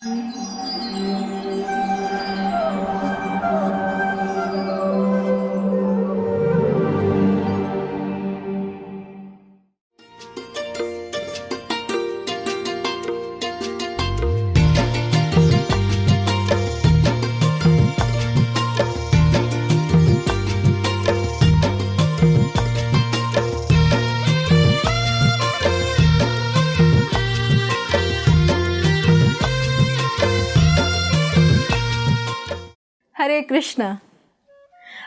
हरे कृष्णा।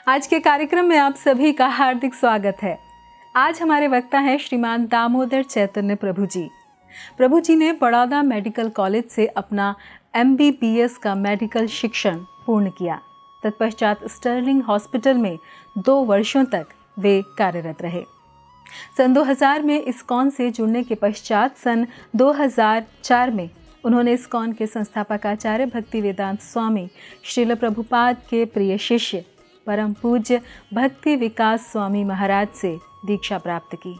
आज के कार्यक्रम में आप सभी का हार्दिक स्वागत है। आज हमारे वक्ता हैं श्रीमान दामोदर चैतन्य प्रभु जी। प्रभु जी ने बड़ौदा मेडिकल कॉलेज से अपना MBBS का मेडिकल शिक्षण पूर्ण किया। तत्पश्चात स्टर्लिंग हॉस्पिटल में 2 वर्षों तक वे कार्यरत रहे। सन 2000 में इस्कॉन से जुड़ने के पश्चात सन 2004 में उन्होंने इस्कॉन के संस्थापक आचार्य भक्ति वेदांत स्वामी श्रील प्रभुपाद के प्रिय शिष्य परम पूज्य भक्ति विकास स्वामी महाराज से दीक्षा प्राप्त की।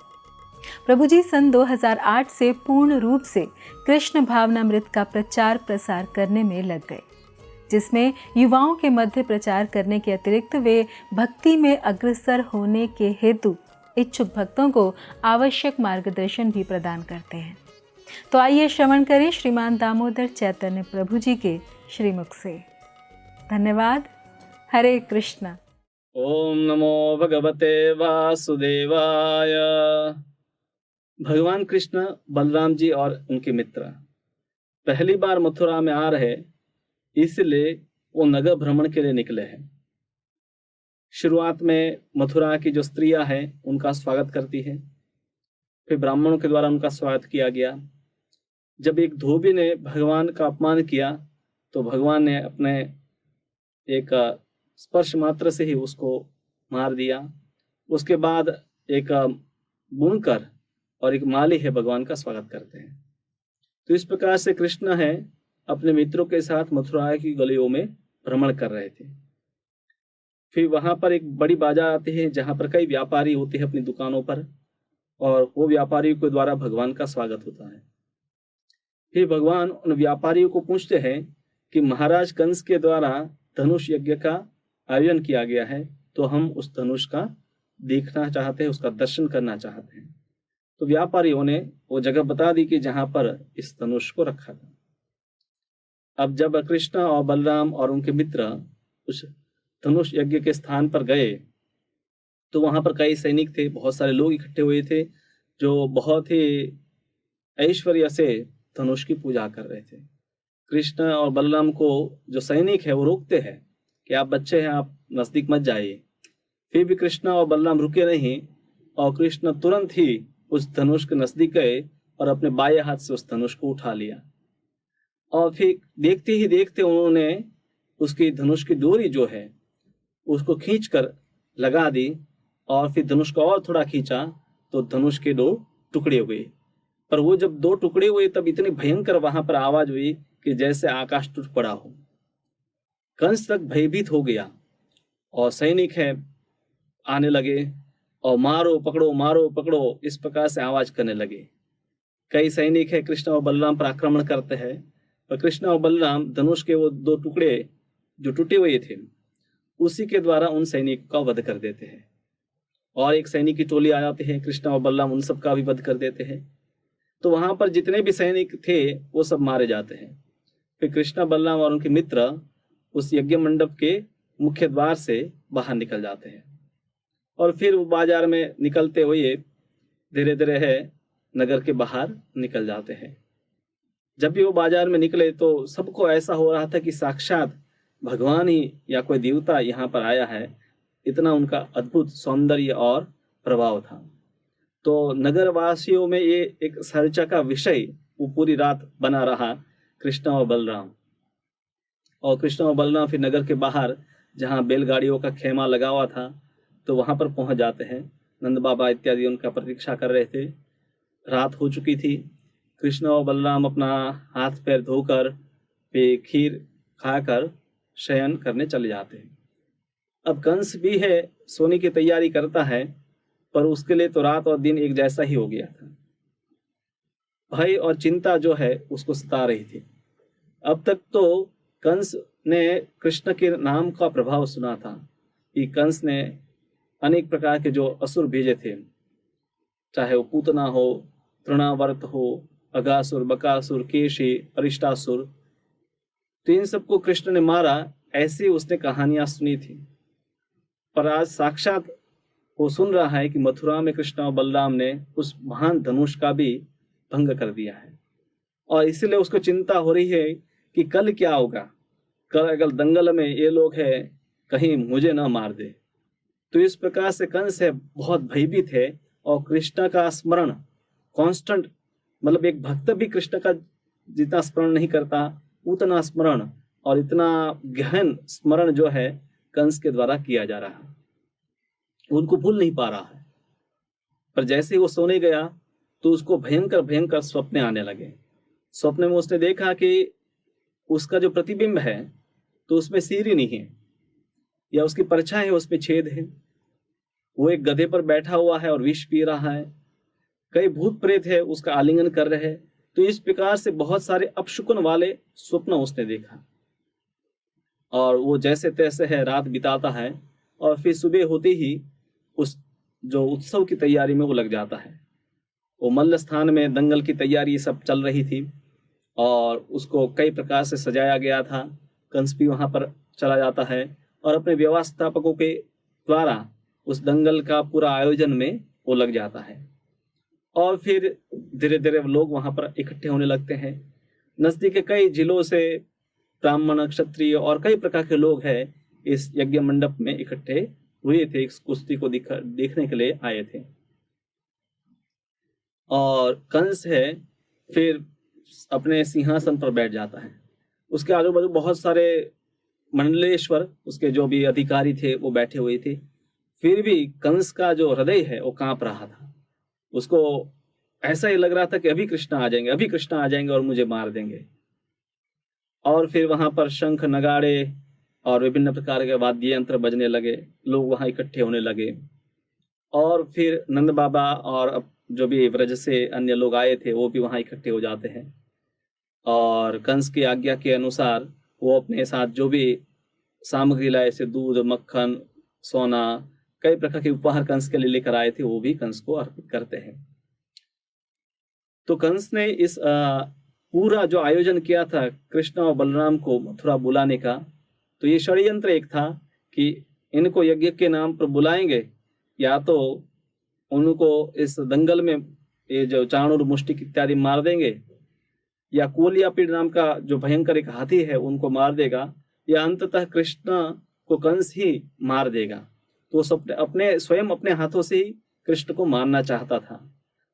प्रभु जी सन 2008 से पूर्ण रूप से कृष्ण भावनामृत का प्रचार प्रसार करने में लग गए, जिसमें युवाओं के मध्य प्रचार करने के अतिरिक्त वे भक्ति में अग्रसर होने के हेतु इच्छुक भक्तों को आवश्यक मार्गदर्शन भी प्रदान करते हैं। तो आइए श्रवण करें श्रीमान दामोदर चैतन्य प्रभु जी के श्रीमुख से। धन्यवाद। हरे कृष्णा। ओम नमो भगवते वासुदेवाय। भगवान कृष्ण, बलराम जी और उनके मित्र पहली बार मथुरा में आ रहे, इसलिए वो नगर भ्रमण के लिए निकले हैं। शुरुआत में मथुरा की जो स्त्रियां हैं उनका स्वागत करती है, फिर ब्राह्मणों के द्वारा उनका स्वागत किया गया। जब एक धोबी ने भगवान का अपमान किया तो भगवान ने अपने एक स्पर्श मात्र से ही उसको मार दिया। उसके बाद एक बुनकर और एक माली है भगवान का स्वागत करते हैं। तो इस प्रकार से कृष्ण है अपने मित्रों के साथ मथुरा की गलियों में भ्रमण कर रहे थे। फिर वहां पर एक बड़ी बाजार आती है जहां पर कई व्यापारी होते हैं अपनी दुकानों पर, और वो व्यापारियों के द्वारा भगवान का स्वागत होता है। फिर भगवान उन व्यापारियों को पूछते हैं कि महाराज कंस के द्वारा धनुष यज्ञ का आयोजन किया गया है, तो हम उस धनुष का देखना चाहते हैं, उसका दर्शन करना चाहते हैं। तो व्यापारियों ने वो जगह बता दी कि जहां पर इस धनुष को रखा था। अब जब कृष्ण और बलराम और उनके मित्र उस धनुष यज्ञ के स्थान पर गए तो वहां पर कई सैनिक थे, बहुत सारे लोग इकट्ठे हुए थे जो बहुत ही ऐश्वर्य से धनुष की पूजा कर रहे थे। कृष्ण और बलराम को जो सैनिक है वो रोकते हैं कि आप बच्चे हैं, आप नजदीक मत जाइए। फिर भी कृष्ण और बलराम रुके नहीं और कृष्ण तुरंत ही उस धनुष के नजदीक गए और अपने बाएं हाथ से उस धनुष को उठा लिया। और फिर देखते ही देखते उन्होंने उसकी धनुष की डोरी जो है उसको खींच कर लगा दी, और फिर धनुष को और थोड़ा खींचा तो धनुष के 2 टुकड़े हुए। पर वो जब 2 टुकड़े हुए तब इतनी भयंकर वहां पर आवाज हुई कि जैसे आकाश टूट पड़ा हो। कंस तक भयभीत हो गया और सैनिक है आने लगे और मारो पकड़ो इस प्रकार से आवाज करने लगे। कई सैनिक है कृष्ण और बलराम पर आक्रमण करते हैं, पर कृष्ण और बलराम धनुष के वो 2 टुकड़े जो टूटे हुए थे उसी के द्वारा उन सैनिकों का वध कर देते हैं। और एक सैनिक की टोली आ जाती है, कृष्ण और बलराम उन सब का भी वध कर देते हैं। तो वहां पर जितने भी सैनिक थे वो सब मारे जाते हैं। फिर कृष्ण, बलराम और उनके मित्र उस यज्ञ मंडप के मुख्य द्वार से बाहर निकल जाते हैं और फिर वो बाजार में निकलते हुए धीरे धीरे है नगर के बाहर निकल जाते हैं। जब भी वो बाजार में निकले तो सबको ऐसा हो रहा था कि साक्षात भगवान ही या कोई देवता यहाँ पर आया है, इतना उनका अद्भुत सौंदर्य और प्रभाव था। तो नगर वासियों में ये एक चर्चा का विषय वो पूरी रात बना रहा, कृष्ण और बलराम। और कृष्ण और बलराम फिर नगर के बाहर जहाँ बैलगाड़ियों का खेमा लगा हुआ था तो वहां पर पहुंच जाते हैं। नंद बाबा इत्यादि उनका प्रतीक्षा कर रहे थे। रात हो चुकी थी। कृष्ण और बलराम अपना हाथ पैर धोकर फिर खीर खाकर शयन करने चले जाते हैं। अब कंस भी है सोने की तैयारी करता है, पर उसके लिए तो रात और दिन एक जैसा ही हो गया था। भय और चिंता जो है उसको सता रही थी। अब तक तो कंस ने कृष्ण के नाम का प्रभाव सुना था कि कंस ने अनेक प्रकार के जो असुर भेजे थे, चाहे वो पूतना हो, तृणावर्त हो, अगासुर, बकासुर, केशी, अरिष्टासुर, तो इन सबको कृष्ण ने मारा, ऐसी उसने कहानियां सुनी थी। पर आज साक्षात वो सुन रहा है कि मथुरा में कृष्ण और बलराम ने उस महान धनुष का भी भंग कर दिया है, और इसलिए उसको चिंता हो रही है कि कल क्या होगा, कल अगर दंगल में ये लोग हैं कहीं मुझे ना मार दे। तो इस प्रकार से कंस है बहुत भयभीत है, और कृष्ण का स्मरण कांस्टेंट, मतलब एक भक्त भी कृष्ण का जितना स्मरण नहीं करता उतना स्मरण और इतना गहन स्मरण जो है कंस के द्वारा किया जा रहा है, उनको भूल नहीं पा रहा है। पर जैसे ही वो सोने गया तो उसको भयंकर भयंकर स्वप्न आने लगे। स्वप्न में उसने देखा कि उसका जो प्रतिबिंब है तो उसमें सिर ही नहीं है, या उसकी परछाई है उसमें छेद है, वो एक गधे पर बैठा हुआ है और विष पी रहा है, कई भूत प्रेत है उसका आलिंगन कर रहे हैं। तो इस प्रकार से बहुत सारे अपशकुन वाले स्वप्न उसने देखा, और वो जैसे तैसे है रात बिताता है, और फिर सुबह होते ही उस जो उत्सव की तैयारी में वो लग जाता है। वो मल्ल स्थान में दंगल की तैयारी सब चल रही थी, और उसको कई प्रकार से सजाया गया था। कंस भी वहां पर चला जाता है और अपने व्यवस्थापकों के द्वारा उस दंगल का पूरा आयोजन में वो लग जाता है, और फिर धीरे धीरे लोग वहां पर इकट्ठे होने लगते हैं। नजदीक के कई जिलों से ब्राह्मण, क्षत्रिय और कई प्रकार के लोग हैं इस यज्ञ मंडप में इकट्ठे हुए थे, इस कुश्ती को देखने के लिए आए थे। और कंस है फिर अपने सिंहासन पर बैठ जाता है। उसके आजू बाजू बहुत सारे मंडलेश्वर, उसके जो भी अधिकारी थे वो बैठे हुए थे। फिर भी कंस का जो हृदय है वो कांप रहा था। उसको ऐसा ही लग रहा था कि अभी कृष्ण आ जाएंगे, अभी कृष्ण आ जाएंगे और मुझे मार देंगे। और फिर वहां पर शंख, नगाड़े और विभिन्न प्रकार के वाद्य यंत्र बजने लगे, लोग वहां इकट्ठे होने लगे। और फिर नंद बाबा और जो भी व्रज से अन्य लोग आए थे वो भी वहां इकट्ठे हो जाते हैं, और कंस की आज्ञा के अनुसार वो अपने साथ जो भी सामग्री लाए थे, दूध, मक्खन, सोना, कई प्रकार के उपहार कंस के लिए लेकर आए थे, वो भी कंस को अर्पित करते हैं। तो कंस ने इस पूरा जो आयोजन किया था कृष्ण और बलराम को मथुरा बुलाने का, तो ये षड्यंत्र एक था कि इनको यज्ञ के नाम पर बुलाएंगे, या तो उनको इस दंगल में ये जो चाणूर, मुष्टिक इत्यादि मार देंगे, या कोलियापीड़ नाम का जो भयंकर एक हाथी है उनको मार देगा, या अंततः कृष्ण को कंस ही मार देगा। तो सब अपने स्वयं अपने हाथों से ही कृष्ण को मारना चाहता था।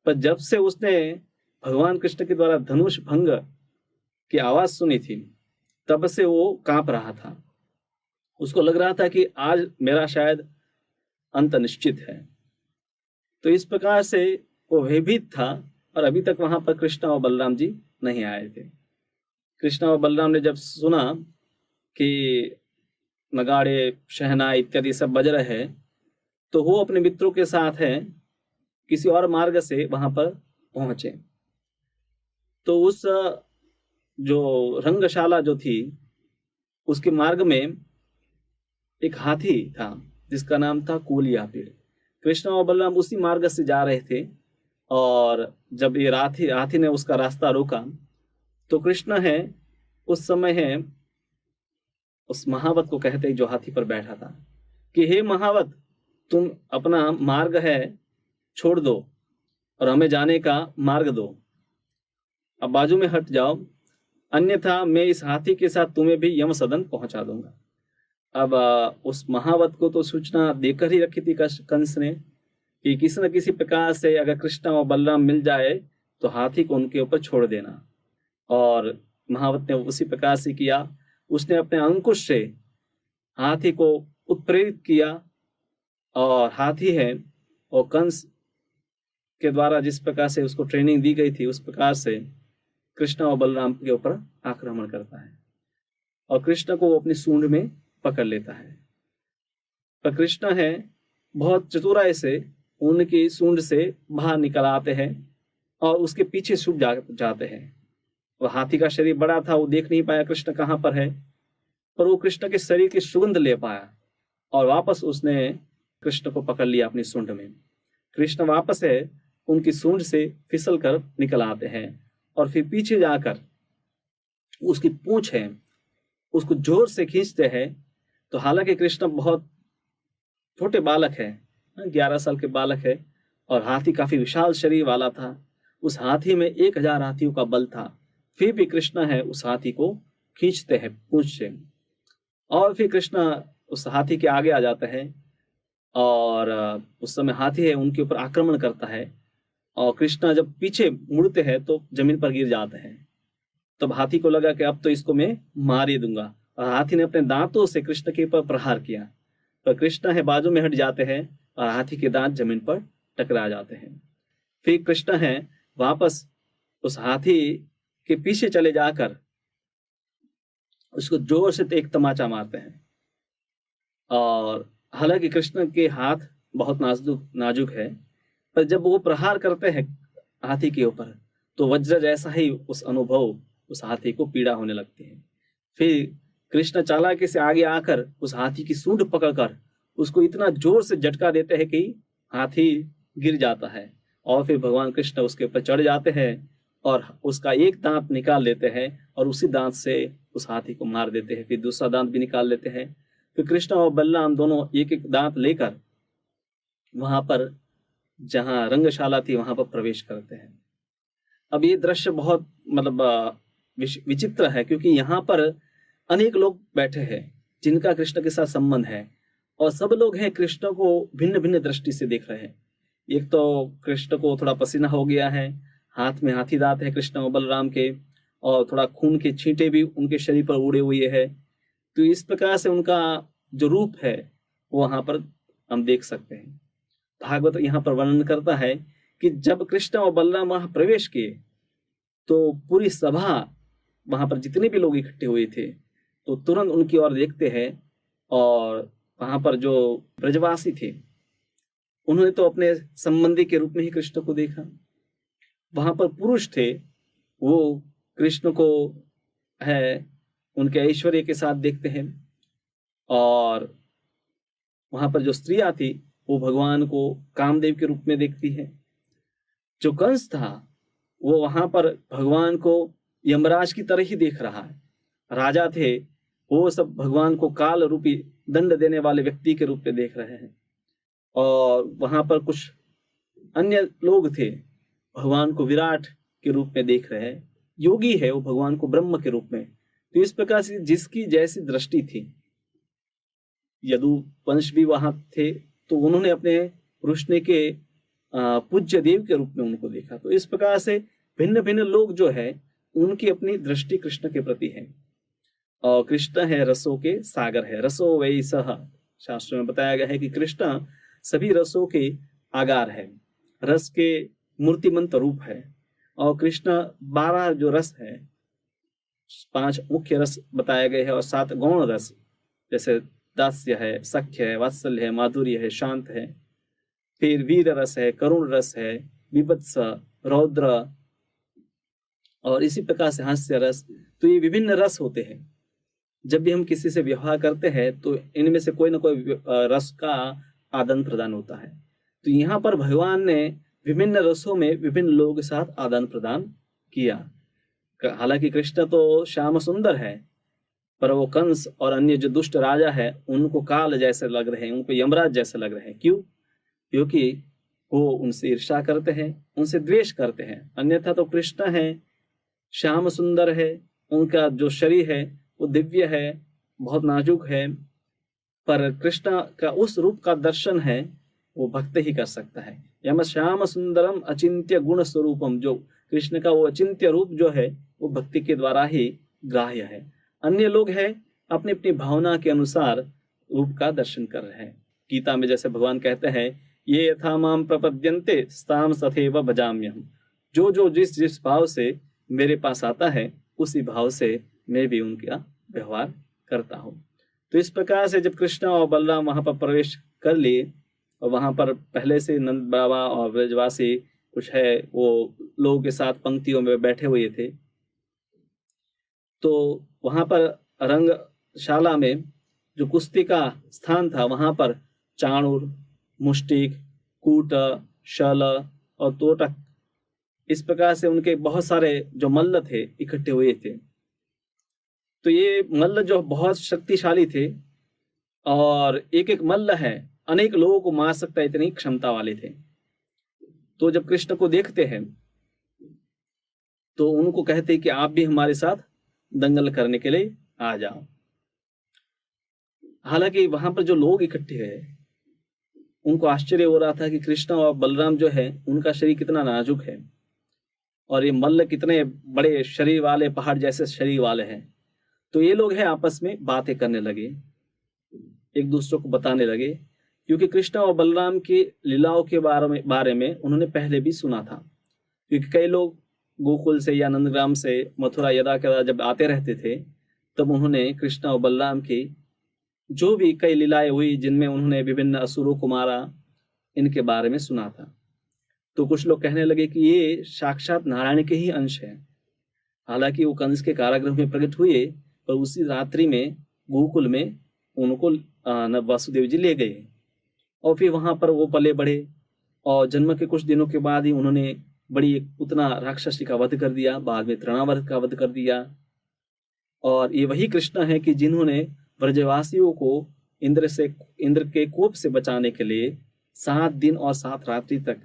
पर जब से उसने भगवान कृष्ण के द्वारा धनुष भंग की आवाज सुनी थी तब से वो कांप रहा था। उसको लग रहा था कि आज मेरा शायद अंत निश्चित है। तो इस प्रकार से वो भयभीत था, और अभी तक वहां पर कृष्ण और बलराम जी नहीं आए थे। कृष्ण और बलराम ने जब सुना कि नगाड़े, शहनाई इत्यादि सब बज रहे हैं, तो वो अपने मित्रों के साथ है किसी और मार्ग से वहां पर पहुंचे। तो उस जो रंगशाला जो थी उसके मार्ग में एक हाथी था जिसका नाम था कोलियापीड़। कृष्ण और बलराम उसी मार्ग से जा रहे थे, और जब ये हाथी ने उसका रास्ता रोका तो कृष्ण है उस समय है उस महावत को कहते जो हाथी पर बैठा था कि हे महावत, तुम अपना मार्ग है छोड़ दो और हमें जाने का मार्ग दो, अब बाजू में हट जाओ, अन्यथा मैं इस हाथी के साथ तुम्हें भी यम सदन पहुंचा दूंगा। अब उस महावत को तो सूचना देकर ही रखी थी कंस ने कि किसी न किसी प्रकार से अगर कृष्ण और बलराम मिल जाए तो हाथी को उनके ऊपर छोड़ देना। और महावत ने उसी प्रकार से किया। उसने अपने अंकुश से हाथी को उत्प्रेरित किया, और हाथी है और कंस के द्वारा जिस प्रकार से उसको ट्रेनिंग दी गई थी उस प्रकार से कृष्ण और बलराम के ऊपर आक्रमण करता है, और कृष्ण को वो अपनी सूंड में पकड़ लेता है। पर कृष्ण है बहुत चतुराई से उनकी सूंड से बाहर निकल आते हैं और उसके पीछे छुप जाते हैं, वह हाथी का शरीर बड़ा था, वो देख नहीं पाया कृष्ण कहाँ पर है, पर वो कृष्ण के शरीर की सुगंध ले पाया और वापस उसने कृष्ण को पकड़ लिया अपनी सूंड में। कृष्ण वापस है उनकी सूंड से फिसल कर निकल आते हैं और फिर पीछे जाकर उसकी पूंछ है उसको जोर से खींचते हैं। तो हालांकि कृष्ण बहुत छोटे बालक है, 11 साल के बालक है, और हाथी काफी विशाल शरीर वाला था। उस हाथी में 1000 हाथियों का बल था, फिर भी कृष्ण है उस हाथी को खींचते हैं पूंछ से। और फिर कृष्ण उस हाथी के आगे आ जाते हैं और उस समय हाथी है उनके ऊपर आक्रमण करता है और कृष्ण जब पीछे मुड़ते हैं तो जमीन पर गिर जाते हैं। तब हाथी को लगा कि अब तो इसको मैं मार ही दूंगा, और हाथी ने अपने दांतों से कृष्ण के ऊपर प्रहार किया, पर कृष्ण है बाजू में हट जाते हैं और हाथी के दांत जमीन पर टकरा जाते हैं। फिर कृष्ण है वापस उस हाथी के पीछे चले जाकर उसको जोर से एक तमाचा मारते हैं। और हालांकि कृष्ण के हाथ बहुत नाजुक नाजुक है, पर जब वो प्रहार करते हैं हाथी के ऊपर तो वज्र जैसा ही उस अनुभव उस हाथी को पीड़ा होने लगती है। फिर कृष्ण चालाकी से आगे आकर उस हाथी की सूंड पकड़कर उसको इतना जोर से झटका देते हैं कि हाथी गिर जाता है। और फिर भगवान कृष्ण उसके ऊपर चढ़ जाते हैं और उसका एक दांत निकाल लेते हैं और उसी दांत से उस हाथी को मार देते हैं। फिर दूसरा दांत भी निकाल लेते हैं। फिर कृष्ण और बलराम दोनों एक एक दांत लेकर वहां पर जहां रंगशाला थी वहां पर प्रवेश करते हैं। अब ये दृश्य बहुत मतलब विचित्र है, क्योंकि यहाँ पर अनेक लोग बैठे हैं जिनका कृष्ण के साथ संबंध है, और सब लोग हैं कृष्ण को भिन्न भिन्न दृष्टि से देख रहे हैं। एक तो कृष्ण को थोड़ा पसीना हो गया है, हाथ में हाथी दांत है कृष्ण और बलराम के, और थोड़ा खून के छींटे भी उनके शरीर पर उड़े हुए है। तो इस प्रकार से उनका जो रूप है वो वहां पर हम देख सकते हैं। भागवत यहाँ पर वर्णन करता है कि जब कृष्ण और बलराम वहां प्रवेश किए तो पूरी सभा वहां पर जितने भी लोग इकट्ठे हुए थे तो तुरंत उनकी ओर देखते हैं, और वहां पर जो ब्रजवासी थे उन्होंने तो अपने संबंधी के रूप में ही कृष्ण को देखा। वहां पर पुरुष थे वो कृष्ण को है उनके ऐश्वर्य के साथ देखते हैं, और वहां पर जो स्त्रियां थी वो भगवान को कामदेव के रूप में देखती है। जो कंस था वो वहां पर भगवान को यमराज की तरह ही देख रहा है। राजा थे वो सब भगवान को काल रूपी दंड देने वाले व्यक्ति के रूप में देख रहे हैं, और वहां पर कुछ अन्य लोग थे भगवान को विराट के रूप में देख रहे हैं। योगी है वो भगवान को ब्रह्म के रूप में। तो इस प्रकार से जिसकी जैसी दृष्टि थी, यदु वंश भी वहां थे तो उन्होंने अपने रोशनी के पूज्य देव के रूप में उनको देखा। तो इस प्रकार से भिन्न भिन्न लोग जो है उनकी अपनी दृष्टि कृष्ण के प्रति है। और कृष्ण है रसों के सागर है, रसो वै सह, शास्त्र में बताया गया है कि कृष्ण सभी रसों के आगार है, रस के मूर्तिमंत रूप है। और कृष्ण 12 जो रस है, 5 मुख्य रस बताए गए हैं और 7 गौण रस, जैसे दास्य है, सख्य है, वात्सल्य है, माधुर्य है, शांत है, फिर वीर रस है, करुण रस है, विभत्स, रौद्र, और इसी प्रकार से हास्य रस। तो ये विभिन्न रस होते हैं। जब भी हम किसी से व्यवहार करते हैं तो इनमें से कोई ना कोई रस का आदान प्रदान होता है। तो यहाँ पर भगवान ने विभिन्न रसों में विभिन्न लोगों के साथ आदान प्रदान किया। हालांकि कृष्ण तो श्याम सुंदर है, पर वो कंस और अन्य जो दुष्ट राजा है उनको काल जैसे लग रहे हैं, उनको यमराज जैसे लग रहे हैं। क्यों? क्योंकि वो उनसे ईर्ष्या करते हैं, उनसे द्वेष करते हैं। अन्यथा तो कृष्ण है, श्याम सुंदर है, उनका जो शरीर है वो दिव्य है, बहुत नाजुक है, पर कृष्ण का उस रूप का दर्शन है वो भक्त ही कर सकता है। यम श्याम सुंदरम अचिंत्य गुण स्वरूपम, जो कृष्ण का वो अचिंत्य रूप जो है वो भक्ति के द्वारा ही ग्राह्य है। अन्य लोग हैं अपनी अपनी भावना के अनुसार रूप का दर्शन कर रहे हैं। गीता में जैसे भगवान कहते हैं, ये यथा माम प्रपद्यन्ते ताम तथैव भजाम्यहम्, जो जो जिस जिस भाव से मेरे पास आता है उसी भाव से मैं भी उनका व्यवहार करता हूँ। तो इस प्रकार से जब कृष्ण और बलराम वहां पर प्रवेश कर लिए, और वहां पर पहले से नंद बाबा और ब्रजवासी कुछ है वो लोगों के साथ पंक्तियों में बैठे हुए थे, तो वहाँ पर रंगशाला में जो कुश्ती का स्थान था, वहाँ पर चाणूर, मुष्टिक, कूट, शल और तोटक, इस प्रकार से उनके बहुत सारे जो मल्ल थे इकट्ठे हुए थे। तो ये मल्ल जो बहुत शक्तिशाली थे और एक एक मल्ल है अनेक लोगों को मार सकता है, इतनी क्षमता वाले थे। तो जब कृष्ण को देखते हैं तो उनको कहते हैं कि आप भी हमारे साथ दंगल करने के लिए आ जाओ। हालांकि वहां पर जो लोग इकट्ठे हुए उनको आश्चर्य हो रहा था कि कृष्ण और बलराम जो है उनका शरीर कितना नाजुक है और ये मल्ल कितने बड़े शरीर वाले, पहाड़ जैसे शरीर वाले हैं। तो ये लोग हैं आपस में बातें करने लगे, एक दूसरे को बताने लगे, क्योंकि कृष्ण और बलराम की लीलाओं के बारे में उन्होंने पहले भी सुना था। क्योंकि कई लोग गोकुल से या नंदग्राम से मथुरा यदा कदा जब आते रहते थे, तब उन्होंने कृष्ण और बलराम की जो भी कई लीलाएं हुई जिनमें उन्होंने विभिन्न असुरों को मारा, इनके बारे में सुना था। तो कुछ लोग कहने लगे कि ये साक्षात नारायण के ही अंश है। हालांकि वो कंस के कारागृह में प्रकट हुए, पर उसी रात्रि में गोकुल में उनको वासुदेव जी ले गए और फिर वहां पर वो पले बढ़े और जन्म के कुछ दिनों के बाद ही उन्होंने बड़ी उतना राक्षसी का वध कर दिया, बाद में तृणावर्त का वध कर दिया। और ये वही कृष्ण है कि जिन्होंने ब्रजवासियों को इंद्र के कोप से बचाने के लिए 7 दिन और 7 रात्रि तक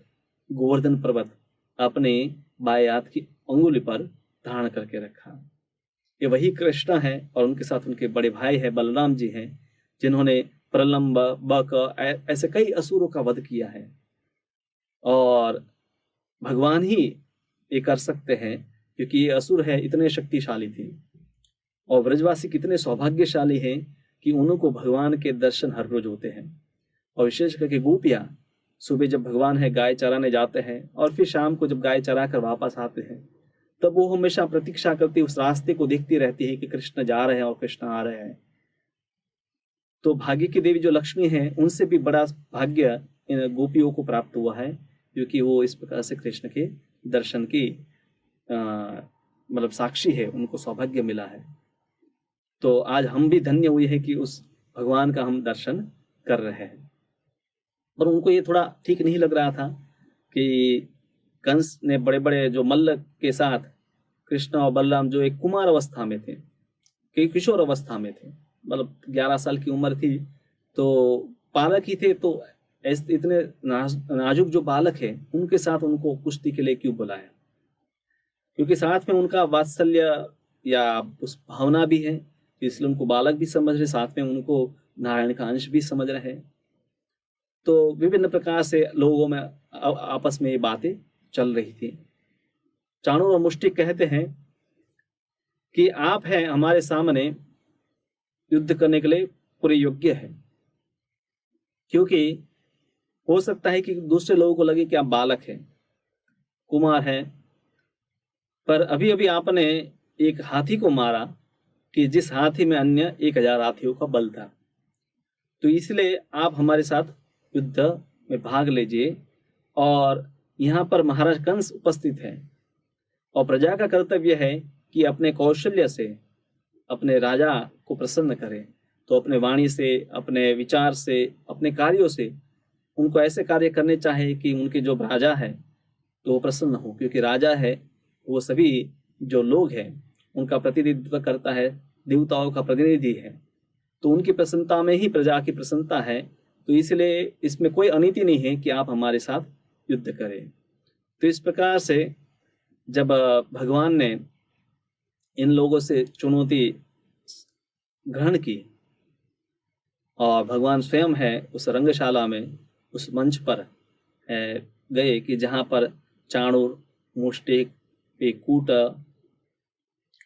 गोवर्धन पर्वत अपने बाएं हाथ की अंगुली पर धारण करके रखा। ये वही कृष्ण है और उनके साथ उनके बड़े भाई है बलराम जी हैं, जिन्होंने प्रलंब, बक ऐसे कई असुरों का वध किया है। और भगवान ही ये कर सकते हैं, क्योंकि ये असुर है इतने शक्तिशाली थे। और ब्रजवासी कितने सौभाग्यशाली हैं कि उनको भगवान के दर्शन हर रोज होते हैं। और विशेष करके गोपियां सुबह जब भगवान है गाय चराने जाते हैं और फिर शाम को जब गाय चरा कर वापस आते हैं, तब वो हमेशा प्रतीक्षा करती, उस रास्ते को देखती रहती है कि कृष्ण जा रहे हैं और कृष्ण आ रहे हैं। तो भाग्य की देवी जो लक्ष्मी है, उनसे भी बड़ा भाग्य इन गोपियों को प्राप्त हुआ है, क्योंकि वो इस प्रकार से कृष्ण के दर्शन की मतलब साक्षी है, उनको सौभाग्य मिला है। तो आज हम भी धन्य हुए हैं कि उस भगवान का हम दर्शन कर रहे हैं। पर उनको ये थोड़ा ठीक नहीं लग रहा था कि कंस ने बड़े बड़े जो मल्ल के साथ कृष्ण और बलराम जो एक कुमार अवस्था में थे, कि किशोर अवस्था में थे, मतलब 11 साल की उम्र थी, तो बालक ही थे, तो इतने नाजुक जो बालक है उनके साथ उनको कुश्ती के लिए क्यों बुलाया? क्योंकि साथ में उनका वात्सल्य या उस भावना भी है, इसलिए उनको बालक भी समझ रहे, साथ में उनको नारायण का अंश भी समझ रहे हैं। तो विभिन्न प्रकार से लोगों में आपस में ये बातें चल रही थी। चाणूर और मुष्टिक कहते हैं कि आप हैं हमारे सामने युद्ध करने के लिए पूरे योग्य है, क्योंकि हो सकता है कि दूसरे लोगों को लगे कि आप बालक हैं, कुमार हैं, पर अभी अभी आपने एक हाथी को मारा कि जिस हाथी में अन्य 1000 हाथियों का बल था। तो इसलिए आप हमारे साथ युद्ध में भाग लीजिए। और यहाँ पर महाराज कंस उपस्थित है और प्रजा का कर्तव्य है कि अपने कौशल्य से अपने राजा को प्रसन्न करे। तो अपने वाणी से, अपने विचार से, अपने कार्यों से उनको ऐसे कार्य करने चाहे कि उनके जो राजा है तो वो प्रसन्न हो, क्योंकि राजा है वो सभी जो लोग हैं उनका प्रतिनिधित्व करता है, देवताओं का प्रतिनिधि है, तो उनकी प्रसन्नता में ही प्रजा की प्रसन्नता है। तो इसलिए इसमें कोई अनीति नहीं है कि आप हमारे साथ युद्ध करें। तो इस प्रकार से जब भगवान ने इन लोगों से चुनौती ग्रहण की और भगवान स्वयं है उस रंगशाला में, उस मंच पर गए कि जहाँ पर चाणूर, मुष्टिक, कूट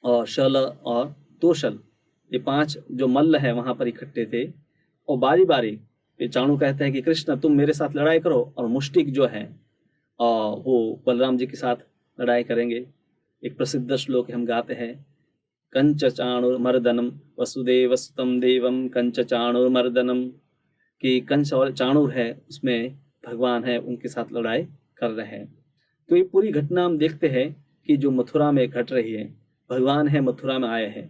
और शल और तोशल, ये 5 जो मल्ल है वहां पर इकट्ठे थे। और बारी बारी चाणू कहते हैं कि कृष्ण तुम मेरे साथ लड़ाई करो, और मुष्टिक जो है वो बलराम जी के साथ लड़ाई करेंगे। एक प्रसिद्ध श्लोक हम गाते हैं, कंच चाणुर्मर्दनम वसुदेव सुतम देवम कंच चाणुर्मर्दनम, कि कंच और चाणूर है उसमें भगवान है उनके साथ लड़ाई कर रहे हैं। तो ये पूरी घटना हम देखते हैं कि जो मथुरा में घट रही है, भगवान है मथुरा में आए हैं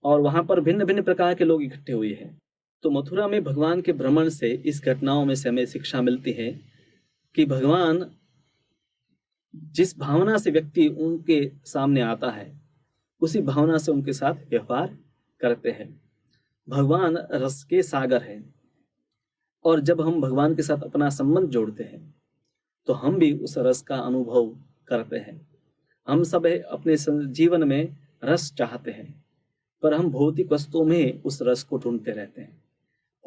और वहां पर भिन्न भिन्न प्रकार के लोग इकट्ठे हुए हैं। तो मथुरा में भगवान के भ्रमण से इस घटनाओं में से हमें शिक्षा मिलती है कि भगवान जिस भावना से व्यक्ति उनके सामने आता है उसी भावना से उनके साथ व्यवहार करते हैं। भगवान रस के सागर हैं और जब हम भगवान के साथ अपना संबंध जोड़ते हैं तो हम भी उस रस का अनुभव करते हैं। हम सब अपने जीवन में रस चाहते हैं, पर हम भौतिक वस्तुओं में उस रस को ढूंढते रहते हैं।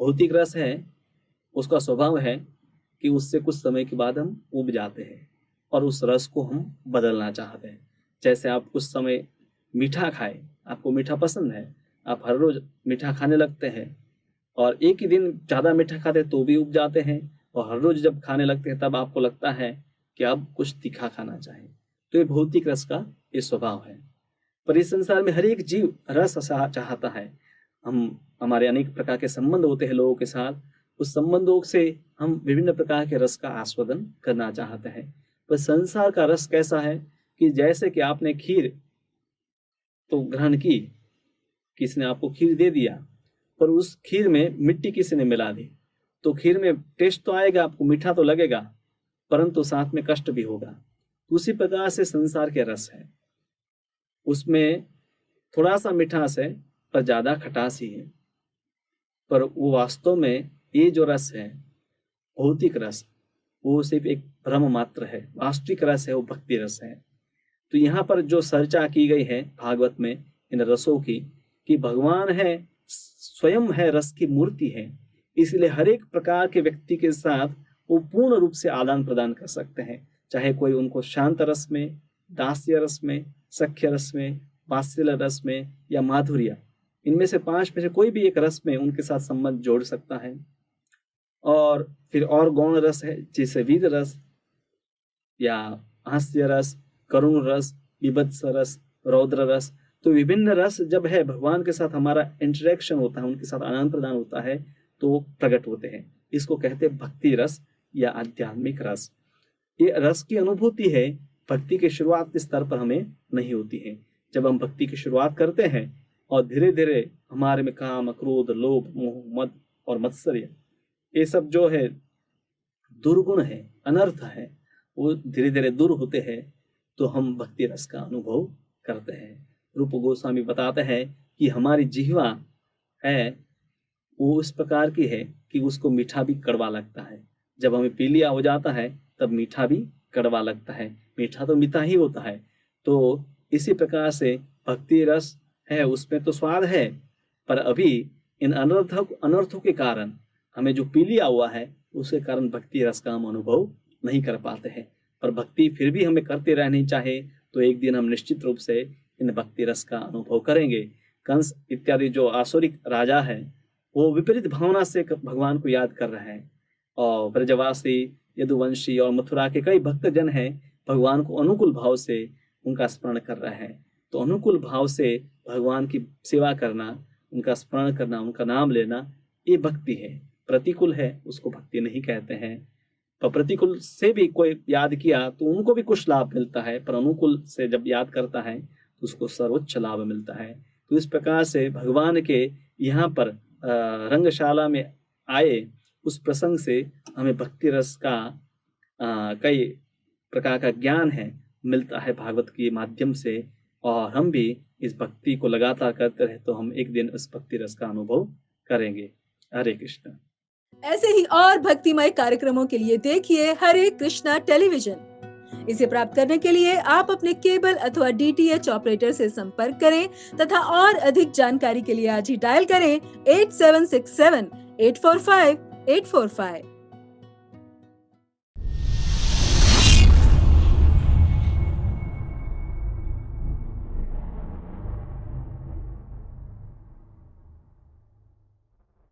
भौतिक रस है, उसका स्वभाव है कि उससे कुछ समय के बाद हम उब जाते हैं और उस रस को हम बदलना चाहते हैं। जैसे आप कुछ समय मीठा खाए, आपको मीठा पसंद है, आप हर रोज मीठा खाने लगते हैं और एक ही दिन ज़्यादा मीठा खाते तो भी उब जाते हैं और हर रोज जब खाने लगते हैं तब आपको लगता है कि अब कुछ तीखा खाना चाहिए। तो ये भौतिक रस का ये स्वभाव है। पर इस संसार में हर एक जीव रस चाहता है। हमारे अनेक प्रकार के संबंध होते हैं लोगों के साथ, उस संबंधों से हम विभिन्न प्रकार के रस का आस्वादन करना चाहते हैं। पर संसार का रस कैसा है कि जैसे कि आपने खीर तो ग्रहण की, किसी ने आपको खीर दे दिया, पर उस खीर में मिट्टी किसी ने मिला दी, तो खीर में टेस्ट तो आएगा, आपको मीठा तो लगेगा, परंतु साथ में कष्ट भी होगा। उसी प्रकार से संसार के रस है, उसमें थोड़ा सा मिठास है पर ज्यादा खटास ही है। पर वो वास्तव में ये जो रस है, भौतिक रस, वो सिर्फ एक भ्रम मात्र है। वास्तविक रस है वो भक्ति रस है। तो यहाँ पर जो चर्चा की गई है भागवत में इन रसों की, कि भगवान है, स्वयं है, रस की मूर्ति है, इसलिए हर एक प्रकार के व्यक्ति के साथ वो पूर्ण रूप से आदान प्रदान कर सकते हैं। चाहे कोई उनको शांत रस में, दास्य रस में, सख्य रस में, वात्सल्य रस में या माधुर्य, इनमें से 5 में से कोई भी एक रस में उनके साथ संबंध जोड़ सकता है। और फिर और गौण रस है, जैसे वीर रस या हास्य रस, करुण रस, विभत्स रस, रौद्र रस। तो विभिन्न रस जब है भगवान के साथ हमारा इंटरेक्शन होता है, उनके साथ आदान प्रदान होता है, तो प्रकट होते हैं। इसको कहते हैं भक्ति रस या आध्यात्मिक रस। ये रस की अनुभूति है भक्ति के शुरुआत के स्तर पर हमें नहीं होती है। जब हम भक्ति की शुरुआत करते हैं और धीरे धीरे हमारे में काम, क्रोध, लोभ, मोह, मद और मत्सर्य, ये सब जो है दुर्गुण है, अनर्थ है, वो धीरे धीरे दूर होते हैं, तो हम भक्ति रस का अनुभव करते हैं। रूप गोस्वामी बताते हैं कि हमारी जिह्वा है वो उस प्रकार की है कि उसको मीठा भी कड़वा लगता है। जब हमें पी लिया हो जाता है तब मीठा भी कड़वा लगता है। मीठा तो मीठा ही होता है। तो इसी प्रकार से भक्ति रस है, उसमें तो स्वाद है, पर अभी इन अनर्थों के कारण हमें जो पी लिया हुआ है उसके कारण भक्ति रस का हम अनुभव नहीं कर पाते हैं। पर भक्ति फिर भी हमें करते रहनी चाहिए, तो एक दिन हम निश्चित रूप से इन भक्ति रस का अनुभव करेंगे। कंस इत्यादि जो आसुरिक राजा है वो विपरीत भावना से भगवान को याद कर रहे हैं, और ब्रजवासी, यदुवंशी और मथुरा के कई भक्तजन हैं भगवान को अनुकूल भाव से उनका स्मरण कर रहे हैं। तो अनुकूल भाव से भगवान की सेवा करना, उनका स्मरण करना, उनका नाम लेना, ये भक्ति है। प्रतिकूल है उसको भक्ति नहीं कहते हैं। पर प्रतिकूल से भी कोई याद किया तो उनको भी कुछ लाभ मिलता है, पर अनुकूल से जब याद करता है तो उसको सर्वोच्च लाभ मिलता है। तो इस प्रकार से भगवान के यहाँ पर रंगशाला में आए उस प्रसंग से हमें भक्ति रस का कई प्रकार का ज्ञान है मिलता है भागवत के माध्यम से, और हम भी इस भक्ति को लगातार करते रहे तो हम एक दिन इस भक्ति रस का अनुभव करेंगे। हरे कृष्ण। ऐसे ही और भक्तिमय कार्यक्रमों के लिए देखिए हरे कृष्णा टेलीविजन। इसे प्राप्त करने के लिए आप अपने केबल अथवा DTH ऑपरेटर से संपर्क करें तथा और अधिक जानकारी के लिए आज ही डायल करें 8767 845 845।